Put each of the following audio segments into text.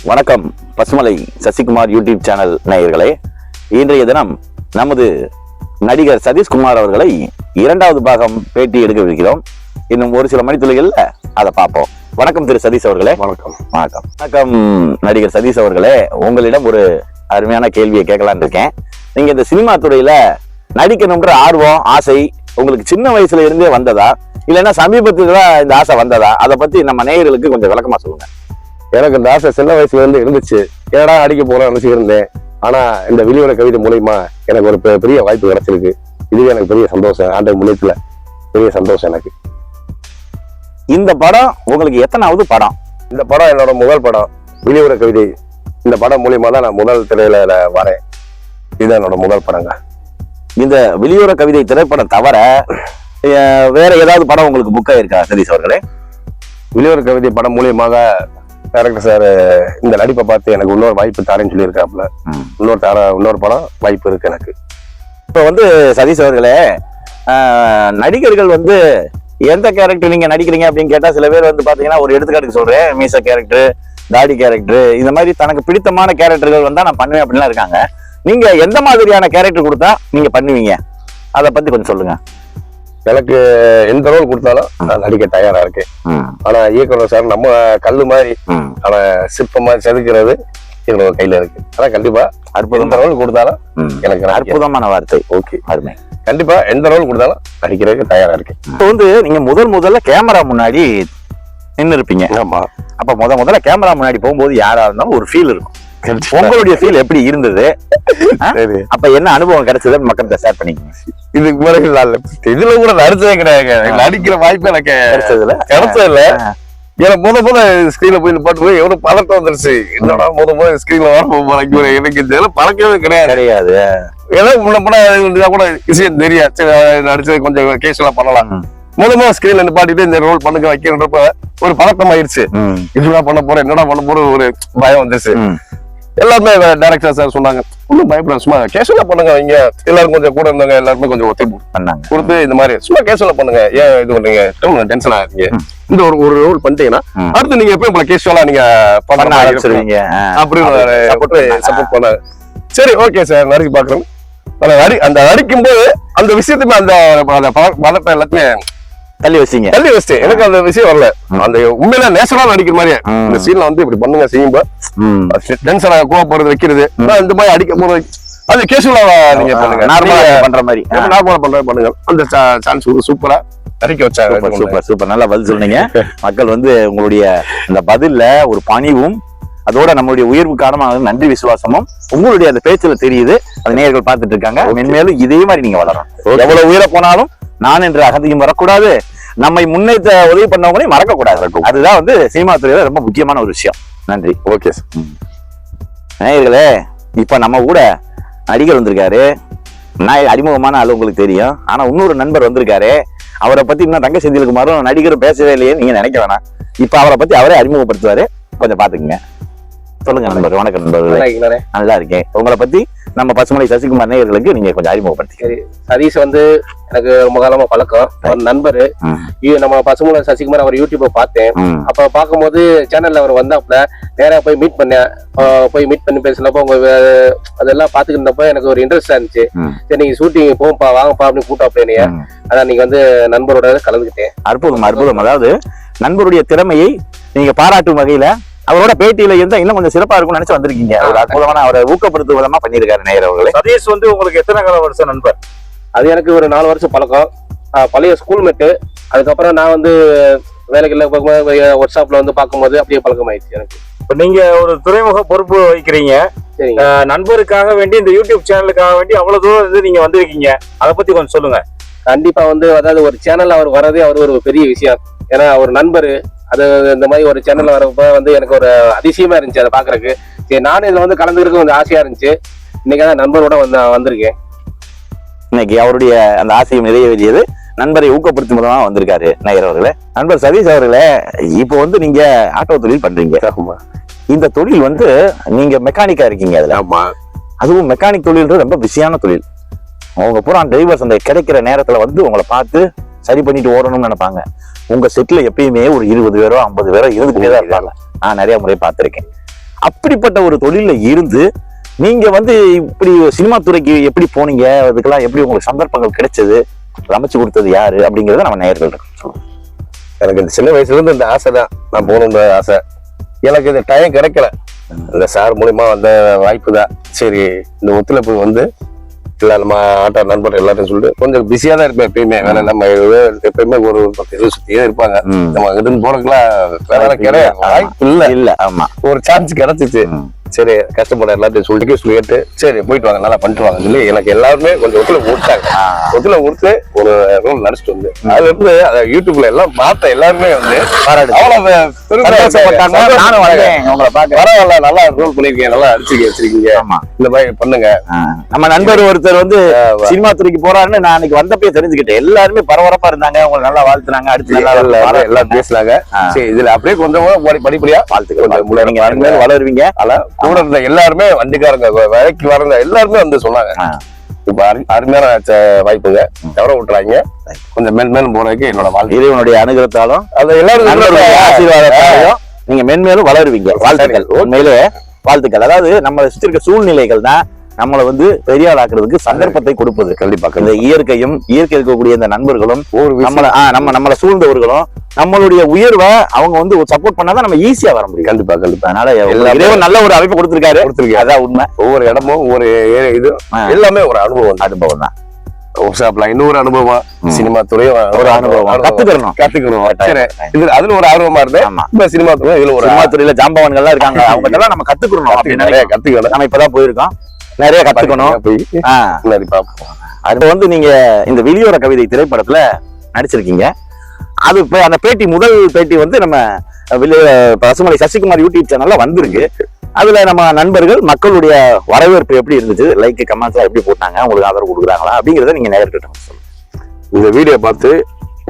வணக்கம் Pasumalai Sasikumar YouTube channel நேயர்களே. இன்றைய தினம் நமது நடிகர் சதீஷ்குமார் அவர்களை இரண்டாவது பாகம் பேட்டி எடுக்கவிருக்கிறோம். இன்னும் ஒரு சில மணித்துளிகள்ல அதை பார்ப்போம். வணக்கம் திரு சதீஷ் அவர்களே. வணக்கம். வணக்கம். வணக்கம் நடிகர் சதீஷ் அவர்களே. உங்களிடம் ஒரு அருமையான கேள்வியை கேட்கலான்னு இருக்கேன். நீங்க இந்த சினிமா துறையில நடிக்கணும்ன்ற ஆர்வம் ஆசை உங்களுக்கு சின்ன வயசுல இருந்தே வந்ததா, இல்லைன்னா சமீபத்துல இந்த ஆசை வந்ததா? அதை பத்தி நம்ம நேயர்களுக்கு கொஞ்சம் விளக்கமா சொல்லுங்க. எனக்கு இந்த ஆசை சின்ன வயசுல இருந்து இருந்துச்சு. ஏடா அடிக்க போறேன் நினைச்சு இருந்தேன். ஆனா இந்த வெளியோட கவிதை மூலியமா எனக்கு ஒரு பெரிய வாய்ப்பு கிடைச்சிருக்கு. இதுவே எனக்கு பெரிய சந்தோஷம். ஆண்டு முன்னேற்றத்துல பெரிய சந்தோஷம் எனக்கு. இந்த படம் உங்களுக்கு எத்தனாவது படம்? இந்த படம் என்னோட முதல் படம், வெளியோட கவிதை. இந்த படம் மூலியமா தான் நான் முதல் திரையில வரேன். இதுதான் என்னோட முதல் படங்க. இந்த வெளியோர கவிதை திரைப்படம் தவிர வேற ஏதாவது படம் உங்களுக்கு புக் ஆயிருக்கா சதீஷ் அவர்களே? வெளியோட கவிதை படம் மூலியமாக டைரக்டர் சார் இந்த நடிப்பை பார்த்து எனக்கு இன்னொரு வாய்ப்பு தாரேன்னு சொல்லியிருக்காப்புல. இன்னொரு படம் வாய்ப்பு இருக்கு எனக்கு. இப்போ வந்து சதீஷ் அவர்களே, நடிகர்கள் வந்து எந்த கேரக்டர் நீங்க நடிக்கிறீங்க அப்படின்னு கேட்டா சில பேர் வந்து பாத்தீங்கன்னா, ஒரு எடுத்துக்காட்டுக்கு சொல்றேன், மீச கேரக்டர், தாடி கேரக்டர், இந்த மாதிரி தனக்கு பிடித்தமான கேரக்டர்கள் வந்தா நான் பண்ணுவேன் அப்படின்லாம் இருக்காங்க. நீங்க எந்த மாதிரியான கேரக்டர் கொடுத்தா நீங்க பண்ணுவீங்க? அதை பத்தி கொஞ்சம் சொல்லுங்க. எனக்கு எந்த ரோல் கொடுத்தாலும் நான் நடிக்க தயாரா இருக்கேன். ஆனா இயக்குனர் சார் நம்ம கல்லு மாதிரி, ஆனா சிற்ப மாதிரி செதுக்கிறது எங்களோட கையில இருக்கு. ஆனா கண்டிப்பா எந்த ரோல் கொடுத்தாலும் எனக்கு அற்புதமான வார்த்தை. ஓகே, அருமை. கண்டிப்பா எந்த ரோல் கொடுத்தாலும் நடிக்கிறதுக்கு தயாரா இருக்கேன். இப்போ வந்து நீங்க முதல்ல கேமரா முன்னாடி நின்று இருப்பீங்க. ஆமா. அப்ப முதல்ல கேமரா முன்னாடி போகும்போது யாரா இருந்தாலும் ஒரு ஃபீல் இருக்கும். உங்களுடைய ஃபீல் எப்படி இருந்தது? அப்ப என்ன அனுபவம் கிடைச்சது மக்கள்கிட்ட ஷேர் பண்ணிக்கங்க. இதுக்கு பிறகு இதுல கூட நடிச்சதே கிடையாது. நடிக்கிற வாய்ப்பு எனக்கு கிடைச்சதில்ல. ஏன்னா முத ஸ்கிரீன்ல போய் பாட்டு போய் எவ்வளவு பழக்கம் வந்துருச்சு. என்னடா முத ஸ்கிரீன்ல வர எனக்கு இதெல்லாம் பழக்கமே கிடையாது. ஏன்னா முன்ன கூட விஷயம் தெரியாது. நடிச்சது கொஞ்சம் கேஷுவலா பண்ணலாம். முதல்ல ஸ்கிரீன்ல நிப்பாட்டிட்டு இந்த ரோல் பண்ணுங்க வைக்கிறப்ப ஒரு பழக்கம் ஆயிடுச்சு. என்னடா பண்ண போறேன், என்னடா பண்ண போற ஒரு பயம் வந்துருச்சு. எல்லாருமே டைரக்டர் சார் சொன்னாங்க, ஒன்னும் பயப்பட, சும்மா கேஷுவலா பண்ணுங்க வைங்க. எல்லாரும் கொஞ்சம் கூட இருந்தாங்க, எல்லாருமே கொஞ்சம் ஒத்துழைப்பு பண்ணாங்க கொடுத்து இந்த மாதிரி சும்மா கேஷுவலா பண்ணுங்க, ஏன் இது பண்றீங்க, டென்ஷன் ஆகிறீங்க, இந்த ஒரு ரோல் பண்ணிட்டீங்கன்னா அடுத்து நீங்க எப்பயும் உங்களை கேஷுவலா நீங்க பண்ண ஆரம்பிச்சிருவீங்க அப்படின்னு சப்போர்ட் பண்ணாங்க. சரி ஓகே சார், நடிச்சு பாக்குறேன். அந்த நடிக்கும் போது அந்த விஷயத்துமே அந்த பலத்தை எல்லாத்தையுமே தள்ளி வச்சிட்டேன். எனக்கு அந்த விஷயம் வரல. அந்த உண்மையில நேச்சுரலா நடிக்கிற மாதிரியே இந்த சீன்ல வந்து இப்படி பண்ணுங்க செய்யும்போ டென்ஷன் கோவப்படுறது வைக்கிறது இந்த மாதிரி அடிக்கும் போது அது கேஷுவலா நீங்க பண்ணுங்க, நார்மலா பண்ற மாதிரி பண்ணுங்க. அந்த சான்ஸ் சூப்பரா நடிக்க வச்சாங்க. சூப்பர், நல்லா பதில் சொன்னீங்க. மக்கள் வந்து உங்களுடைய இந்த பதில்ல ஒரு பணிவும் அதோட நம்மளுடைய உயர்வு காரணமாக நன்றி விசுவாசமும் உங்களுடைய அந்த பேச்சுல தெரியுது. அது நேயர்கள் பார்த்துட்டு இருக்காங்க. மென்மேலும் இதே மாதிரி நீங்க வளரும். எவ்வளவு உயர போனாலும் நான் என்ற அகதியும் வரக்கூடாது, நம்மை முன்னேற்ற உதவி பண்ணவங்களையும் மறக்க கூடாது. அதுதான் வந்து சினிமா துறையில ரொம்ப முக்கியமான ஒரு விஷயம். நன்றி. Okay sir. நேயர்களே, இப்ப நம்ம கூட நடிகர் வந்திருக்காரு. நான் அறிமுகமான ஆளு உங்களுக்கு தெரியும். ஆனா இன்னொரு நண்பர் வந்திருக்காரு. அவரை பத்தி இன்னும் தங்க செந்தில்குமாரும் நடிகரும் பேசவே இல்லையே நீங்க நினைக்க வேணாம். இப்ப அவரை பத்தி அவரே அறிமுகப்படுத்துவாரு, கொஞ்சம் பாத்துக்குங்க. சொல்லுங்க நண்பர். வணக்கம் நண்பர். நல்லா இருக்கேன். உங்களை பத்தி நம்ம பசுமலை சசிகுமார் நேயர்களுக்கு நீங்க கொஞ்சம் அறிமுகப்படுத்தி. சதீஷ் வந்து எனக்கு ரொம்ப காலமா பழக்கம், ஒரு நண்பர். நம்ம பசுமலை சசிகுமார் அவர் யூடியூப்பை பார்த்தேன். அப்ப பார்க்கும்போது சேனல்ல அவர் வந்தாப்புல நேரா போய் மீட் பண்ணி பேசினப்போ உங்க அதெல்லாம் பாத்துக்கிட்டப்ப எனக்கு ஒரு இன்ட்ரெஸ்டா இருந்துச்சு. சரி நீங்க ஷூட்டிங் போகும்பா வாங்கப்பா அப்படின்னு கூட்டாப்ல என்னைய. அதான் நீங்க வந்து நண்பரோட கலந்துக்கிட்டேன். அற்புதம். அதாவது நண்பருடைய திறமையை நீங்க பாராட்டும் வகையில அவரோட பேட்டியில இருந்தா இன்னும் கொஞ்சம் சிறப்பா இருக்கும்னு நினைச்சு வந்திருக்கீங்க. ஒரு அற்புதமான அவரை ஊக்கப்படுத்தும் விதமா பண்ணியிருக்காரு நேயர் அவர்களே. சதீஷ் வந்து உங்களுக்கு எத்தனை கால வருஷம் நண்பர்? அது எனக்கு ஒரு 4 வருஷம் பழக்கம். பழைய ஸ்கூல் மேட்டு. அதுக்கப்புறம் நான் வந்து வேலைக்குள்ள ஒர்க் ஷாப்ல வந்து பார்க்கும்போது அப்படியே பழக்கம் ஆயிடுச்சு எனக்கு. இப்ப நீங்க ஒரு துறைமுக பொறுப்பு வைக்கிறீங்க. நண்பருக்காக வேண்டி இந்த யூடியூப் சேனலுக்காக வேண்டி அவ்வளவு தூரம் வந்து நீங்க வந்திருக்கீங்க. அதை பத்தி கொஞ்சம் சொல்லுங்க. கண்டிப்பா வந்து அதாவது ஒரு சேனல் அவர் வர்றதே அவர் ஒரு பெரிய விஷயம். ஏன்னா ஒரு நண்பர் அது இந்த மாதிரி ஒரு சேனல்ல வரப்ப வந்து எனக்கு ஒரு அதிசயமா இருந்துச்சு அதை பாக்குறதுக்கு. சரி நானும் இதுல வந்து கலந்துக்கிறதுக்கு கொஞ்சம் ஆசையா இருந்துச்சு. இன்னைக்கு தான் நண்பரோட வந்திருக்கேன். இன்னைக்கு அவருடைய அந்த ஆசையும் நிறைவேறியது. நண்பரை ஊக்கப்படுத்தும் விதமா வந்திருக்காரு நேயர் அவர்களே. நண்பர் சதீஷ் அவர்களே, இப்போ வந்து நீங்க ஆட்டோ தொழில் பண்றீங்க. இந்த தொழில் வந்து நீங்க மெக்கானிக்கா இருக்கீங்க. அதுல அதுவும் மெக்கானிக் தொழில்ன்றது ரொம்ப பிஸியான தொழில். அவங்க பூரா டிரைவர்ஸ் அந்த கிடைக்கிற நேரத்துல வந்து உங்களை பார்த்து சரி பண்ணிட்டு ஓடணும்னு நினைப்பாங்க. உங்க செட்ல எப்பயுமே ஒரு 20 பேரோ 50 பேரோ இருந்துகிட்டே தான் இருப்பாங்க. நான் நிறைய முறை பார்த்திருக்கேன். அப்படிப்பட்ட ஒரு தொழில இருந்து நீங்க வந்து இப்படி சினிமா துறைக்கு எப்படி போனீங்க, அதுக்கெல்லாம் எப்படி உங்களுக்கு சந்தர்ப்பங்கள் கிடைச்சது, அமைச்சு கொடுத்தது யாரு அப்படிங்கறத நம்ம நேயர்கள் சொல்லுவோம். எனக்கு இந்த சின்ன வயசுல இருந்து இந்த ஆசை தான், நான் போகணுன்ற ஆசை. எனக்கு இந்த டைம் கிடைக்கல, இந்த சார் மூலியமா வந்த வாய்ப்பு தான். சரி இந்த ஒத்துழைப்பு வந்து இல்லை நம்ம ஆட்டோ நண்பர் எல்லாத்தையும் சொல்லிட்டு கொஞ்சம் பிஸியா தான் இருப்பேன் எப்பயுமே. வேலை நம்ம எப்பயுமே ஒரு 10 சுத்தியே இருப்பாங்க. நம்ம இருந்து போறதுக்குலாம் வேலை கிடையாது, வாய்ப்பு இல்ல. ஆமா, ஒரு சான்ஸ் கிடைச்சிச்சு. சரி கஷ்டப்பட எல்லாத்தையும் சொல்லிட்டு சரி போயிட்டு வாங்க, நல்லா பண்ணிட்டு வாங்க சொல்லி எனக்கு எல்லாருமே கொஞ்சம் ஒத்துழைப்பு கொடுத்தாங்க. ஒத்துழைப்பு கொடுத்து ஒரு ரோல் நடிச்சிட்டு வந்து அதுல இருந்து அதை யூடியூப்ல எல்லாம் பார்த்த எல்லாருமே வந்து பரவாயில்ல, நல்லா ரோல் பண்ணிருக்கீங்க, நல்லா வச்சிருக்கீங்க, இந்த மாதிரி பண்ணுங்க. நம்ம நண்பர் ஒருத்தர் வந்து சினிமா துறைக்கு போறாருன்னு நான் அன்னைக்கு வந்தப்பே தெரிஞ்சுக்கிட்டேன். எல்லாருமே பரபரப்பா இருந்தாங்க, அவங்க நல்லா வாழ்த்துனாங்க, அடுத்து எல்லாம் பேசினாங்க. சரி இதுல அப்படியே கொஞ்சம் படிப்படியா வாழ்த்துக்கள் வளருவீங்க. கூட இருந்த எல்லாருமே வண்டிக்காரங்க வேலைக்கு வரங்க எல்லாருமே வந்து சொன்னாங்க இப்ப அருமையான வாய்ப்புங்க, தவற விட்டுறாங்க. கொஞ்சம் மேன்மேலும் போறதுக்கு என்னோட வாழ்க்கை இறைவனுடைய அனுகிரகத்தாலும் அது எல்லாரும் ஆசீர்வாதத்தாலும் நீங்க மென்மேலும் வளருவீங்க. வாழ்த்துக்கள், உண்மையிலே வாழ்த்துக்கள். அதாவது நம்ம சுத்தி இருக்க சூழ்நிலைகள் தான் நம்மளை வந்து பெரிய ஆளாக்குறதுக்கு சந்தர்ப்பத்தை கொடுப்பது. கண்டிப்பா இந்த இயற்கையும் இயற்கை இருக்கக்கூடிய இந்த நண்பர்களும் நம்மளை சூழ்ந்தவர்களும் நம்மளுடைய உயர்வை அவங்க வந்து சப்போர்ட் பண்ணாதான் நம்ம ஈஸியா வர முடியும். கண்டிப்பா கண்டிப்பா. அதனால இறைவன் நல்ல ஒரு அமைப்பு கொடுத்திருக்காரு. அதான் உண்மை. ஒவ்வொரு இடமும் ஒவ்வொரு இது எல்லாமே ஒரு அனுபவம் தான். ஒரு ஷாப்ல இன்னொரு அனுபவம், சினிமா துறையும் ஒரு அனுபவம், கத்துக்கணும். இது அதுல ஒரு ஆர்வமா இருந்தேன். சினிமா துறை இதுல ஒரு சினிமா துறையில ஜாம்பவான்கள் இருக்காங்க, அவங்க எல்லாம் நம்ம கத்துக்கணும். கத்துக்கணும். நம்ம இப்பதான் போயிருக்கோம், நிறைய கத்துக்கணும். அது வந்து நீங்க இந்த வெளியோர கவிதை திரைப்படத்துல நடிச்சிருக்கீங்க. அது அந்த பேட்டி, முதல் பேட்டி வந்து நம்ம பசுமலை சசிகுமார் யூடியூப் சேனல்ல வந்திருக்கு. அதுல நம்ம நண்பர்கள் மக்களுடைய வரவேற்பு எப்படி இருந்துச்சு, லைக் கமெண்ட்ஸ் எப்படி போட்டாங்க, உங்களுக்கு ஆதரவு கொடுக்குறாங்களா அப்படிங்கறத நீங்க நேர்கிட்ட சொல்லுங்க. இந்த வீடியோ பார்த்து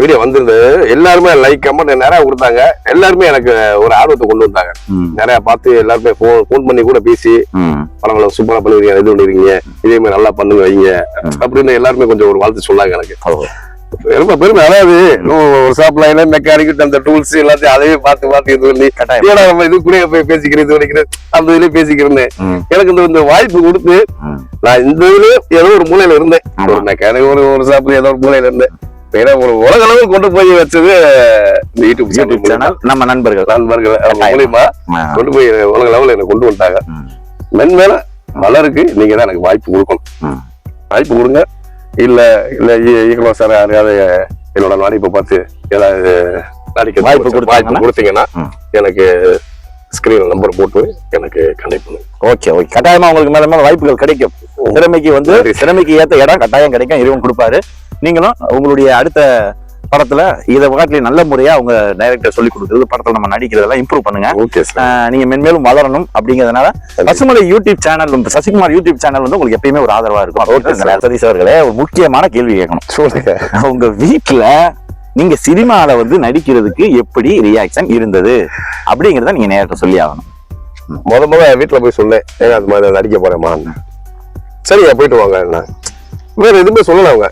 வீடியோ வந்திருந்தது எல்லாருமே லைக் கமெண்ட் நிறைய கொடுத்தாங்க. எல்லாருமே எனக்கு ஒரு ஆர்வத்தை கொண்டு வந்தாங்க. நிறைய பார்த்து எல்லாருமே போன் பண்ணி கூட பேசி பரவாயில்ல சூப்பரா பண்ணுவீங்க, இது பண்ணிருக்கீங்க, இதே மாதிரி நல்லா பண்ணுங்க வைங்க அப்படின்னு எல்லாருமே கொஞ்சம் ஒரு வாழ்த்து சொன்னாங்க. எனக்கு ரொம்ப பெருமை. அதாவது ஒரு ஷாப் லைன்ல மெக்கானிக் அந்த டூல்ஸ் எல்லாத்தையும் அதையே பார்த்து இது பண்ணி நம்ம இது கூட போய் பேசிக்கிறேன், இது பண்ணிக்கிறேன், அந்த இதுலயே பேசிக்கிறேன்னு எனக்கு இந்த வாய்ப்பு கொடுத்து நான் இந்த இதுல ஏதோ ஒரு மூலையில இருந்தேன். ஒரு மெக்கானிக் ஒரு ஷாப்ல ஏதோ ஒரு மூலையில இருந்தேன். ஒரு உலக அளவு கொண்டு போய் வச்சது இந்த யூடியூப் சேனல். நம்ம நண்பர்கள் மூலியமா கொண்டு போய் உலக லெவலில் எனக்கு கொண்டு வந்துட்டாங்க. மென்மேல வளருக்கு நீங்க தான் எனக்கு வாய்ப்பு கொடுக்கணும். வாய்ப்பு கொடுங்க. இல்ல இயக்குனர் சார் யாரையாவது என்னோட நடிப்பை பார்த்து ஏதாவது நடிக்க வாய்ப்பு கொடுத்தீங்கன்னா எனக்கு ஸ்கிரீன் நம்பர் போட்டு எனக்கு கனெக்ட் பண்ணுங்க. ஓகே ஓகே, கட்டாயமா உங்களுக்கு மேல மேல வாய்ப்புகள் கிடைக்கும். திறமைக்கு வந்து திறமைக்கு ஏத்த இடம் கட்டாயம் கிடைக்கும், இறைவன் கொடுப்பாரு. நீங்களும் உங்களுடைய அடுத்த படத்துல இதை காட்டில நல்ல முறையா அவங்க டைரக்டர் சொல்லி கொடுக்குறது, படத்துல நம்ம நடிக்கிறதெல்லாம் இம்ப்ரூவ் பண்ணுங்க. நீங்க மென்மேலும் வளரணும். அப்படிங்கிறதுனால Pasumalai YouTube channel, Sasikumar YouTube channel வந்து உங்களுக்கு எப்பயுமே ஒரு ஆதரவா இருக்கும். சதீஷ் அவர்களே, ஒரு முக்கியமான கேள்வி கேட்கணும். சொல்லுங்க, உங்க வீட்டுல நீங்க சினிமால வந்து நடிக்கிறதுக்கு எப்படி ரியாக்ஷன் இருந்தது அப்படிங்கறத நீங்க நேரத்தை சொல்லி ஆகணும். முத வீட்டுல போய் சொன்னேன், ஏங்க அது மாதிரி நடிக்க போறேமா, சரியா போயிட்டு வாங்க. என்ன வேற எதுவுமே சொல்லல அவங்க.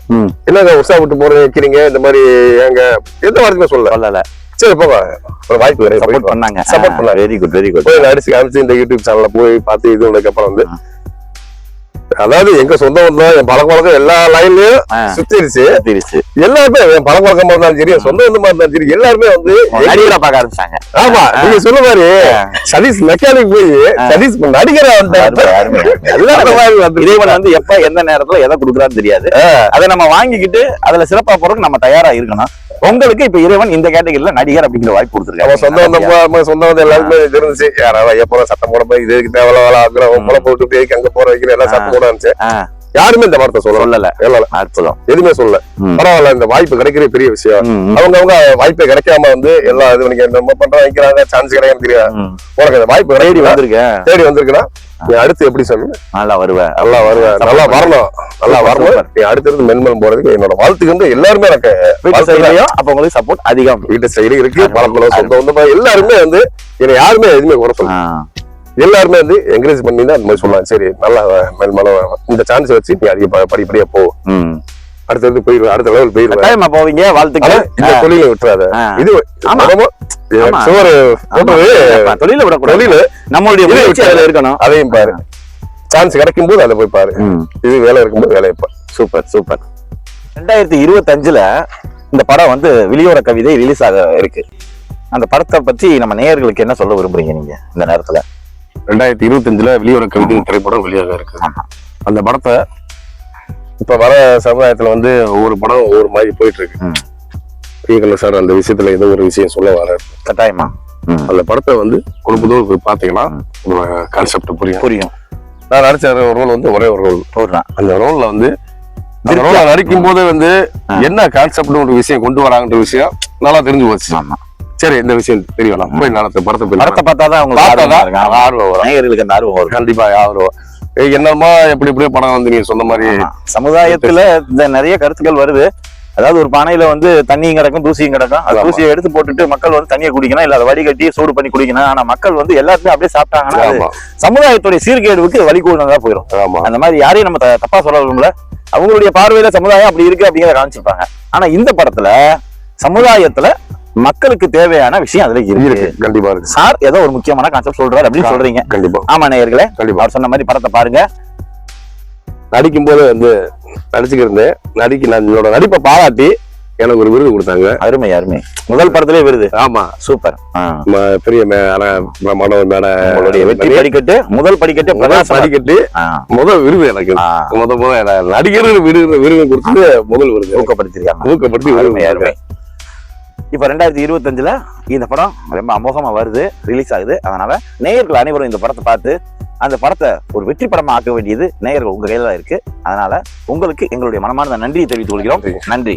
என்னங்க உற்சா விட்டு போறேன் வைக்கிறீங்க, இந்த மாதிரி எங்க எந்த வார்த்தையுமே சொல்லல. சரி போங்க, ஒரு வாய்ப்பு சப்போர்ட் பண்ணாங்க. Very good very good. போய் அடிச்சு காமிச்சு இந்த யூடியூப் சேனல்ல போய் பார்த்து இது பண்ணதுக்கு அப்புறம் வந்து அதாவது எங்க சொந்த வந்தோம், என் பழக்க வழக்கம் எல்லா லைன்லயும் சுத்திருச்சு. எல்லாருமே என் பழக்க வழக்கமா இருந்தாலும் சரி, சொந்த வந்தமா இருந்தாலும் சரி, எல்லாருமே வந்து நடிகரா பார்க்க ஆரம்பிச்சாங்க. ஆமா, நீங்க சொல்ல மாதிரி சதீஷ் மெக்கானிக் போய் சதீஷ் நடிகரா இறைவன் வந்து எப்ப எந்த நேரத்துல எதை கொடுக்குறான்னு தெரியாது. அதை நம்ம வாங்கிக்கிட்டு அதுல சிறப்பா போறதுக்கு நம்ம தயாரா இருக்கணும். உங்களுக்கு இப்ப இறைவன் இந்த கேட்டகரியில நடிகர் அப்படிங்கிற வாய்ப்பு கொடுத்துருக்காங்க. சொந்த வந்து எல்லாருமே இருந்துச்சு, யாராவது எப்போ சட்டம் போட போய் இதுக்கு தேவையில்ல முளை போட்டு போய் அங்க போற வைக்கிற எல்லாம் சட்டம் போட இருந்துச்சு. யாருமே இந்த வார்த்தை சொல்லல. அற்புதம், எதுவுமே சொல்லல. பரவாயில்ல, இந்த வாய்ப்பு கிடைக்கிற பெரிய விஷயம். அவங்க வாய்ப்பே கிடைக்காம வந்து எல்லா இது நம்ம பண்ற வைக்கிறாங்க, சான்ஸ் கிடைக்காம தெரியாது. உனக்கு அந்த வாய்ப்பு தேடி வந்திருக்குன்னா நீ அடுத்து எப்படி சொல்லு, நல்லா வருவேன், நல்லா வரணும், நல்லா வரணும். நீ அடுத்தது மென்மேலும் போறதுக்கு என்னோட வாழ்த்துக்கு வந்து எல்லாருமே எனக்கு அப்ப உங்களுக்கு சப்போர்ட் அதிகம். வீட்டு சைடு இருக்கு, பழக்கம் சொந்த வந்து எல்லாருமே வந்து என்னை யாருமே எதுவுமே குறை சொல்ல, எல்லாருமே வந்து என்கரேஜ் பண்ணி தான் இந்த மாதிரி சொல்லலாம். சரி நல்லா மேல்மேலும் இந்த சான்ஸ் வச்சு நீ அதிக படிப்படியா போ. அடுத்தது போயிருவேன், அடுத்த லெவல் போயிருவேன். கட்டாயமா போவீங்க, வாழ்த்துக்கள். இந்த தொழிலை விட்டுறாத. இது ஆமா. ஆமா. சுவர் போட்டது தொழில விடக்கூடாது, தொழில் நம்மளுடைய முயற்சி அதுல இருக்கணும். அதையும் பாரு, சான்ஸ் கிடைக்கும் போது அதை போய் பாரு. இது வேலை இருக்கும்போது வேலையை பாரு. Super super. 2025ல இந்த படம் வந்து வெளியோர கவிதை ரிலீஸ் ஆக இருக்கு. அந்த படத்தை பத்தி நம்ம நேயர்களுக்கு என்ன சொல்ல விரும்புறீங்க நீங்க இந்த நேரத்துல? 2025ல வெளியோர கவிதை திரைப்படம் வெளியாக இருக்கு. அந்த படத்தை இப்ப வர சமுதாயத்துல வந்து ஒவ்வொரு படம் ஒவ்வொரு மாதிரி போயிட்டு இருக்கு. இயக்குனர் சார் அந்த விஷயத்துல ஏதோ ஒரு விஷயம் சொல்ல வர. கட்டாயமா அந்த படத்தை வந்து குடும்பத்தோடு போய் பாத்தீங்கன்னா கான்செப்ட் புரியும். நான் நடிச்ச ரோல் வந்து ஒரே ஒரு ரோல். அந்த ரோல்ல வந்து நடிக்கும் போது வந்து என்ன கான்செப்ட் ஒரு விஷயம் கொண்டு வராங்கன்ற விஷயம் நல்லா தெரிஞ்சு போச்சு. சரி, இந்த விஷயம் தெரியலாம், போய் நடத்த படத்தை பார்த்தாதான் அவங்க ஆர்வம் வரும், நேயர்களுக்கு அந்த ஆர்வம் வரும். கண்டிப்பா ஆர்வம். என்னமா எப்படி எப்படியோ படம் வந்து நீங்க சொன்ன மாதிரி சமுதாயத்துல இந்த நிறைய கருத்துக்கள் வருது. அதாவது ஒரு பானையில வந்து தண்ணியும் கிடக்கும், தூசியும் கிடக்கும். அந்த தூசியை எடுத்து போட்டுட்டு மக்கள் வந்து தண்ணியை குடிக்கணும், இல்ல அதை வடிகட்டி சூடு பண்ணி குடிக்கணும். ஆனா மக்கள் வந்து எல்லாத்தையும் அப்படியே சாப்பிட்டாங்கன்னா சமுதாயத்துடைய சீர்கேடுவுக்கு வழிகூடதா போயிடும். அந்த மாதிரி யாரையும் நம்ம தப்பா சொல்ல விரும்பல. அவங்களுடைய பார்வையில சமுதாயம் அப்படி இருக்கு அப்படிங்கிறத காமிச்சிருப்பாங்க. ஆனா இந்த படத்துல சமுதாயத்துல மக்களுக்கு தேவையான விஷயம் அதுல இருக்கு. கண்டிப்பா இருக்கு. சார் ஏதோ ஒரு முக்கியமான கான்செப்ட் சொல்றாரு அப்படின்னு சொல்றீங்க. கண்டிப்பா. ஆமா நேயர்களே, கண்டிப்பா அவர் சொன்ன மாதிரி படத்தை பாருங்க. நடிக்கும் போது வந்து நடிச்சுக்கிருந்தேன். என்னோட நடிப்பை பாராட்டி எனக்கு ஒரு விருது கொடுத்தாங்க. அருமை அருமை. முதல் படத்திலே விருது. ஆமா, சூப்பர். பெரிய வெற்றி படிக்கட்டு, முதல் படிக்கட்டு, படிக்கட்டு, முதல் விருது எனக்கு. முதல் நடிகர் விருது கொடுத்து முதல் விருது ஊக்கப்படுத்தி அருமை அருமை. இப்ப 2025ல இந்த படம் ரொம்ப அமோகமா வருது, ரிலீஸ் ஆகுது. அதனால நேயர்கள் அனைவரும் இந்த படத்தை பார்த்து அந்த படத்தை ஒரு வெற்றி படமா ஆக்க வேண்டியது நேயர்கள் உங்க கையில இருக்கு. அதனால உங்களுக்கு எங்களுடைய மனமார்ந்த நன்றியை தெரிவித்துக் கொள்கிறோம். நன்றி.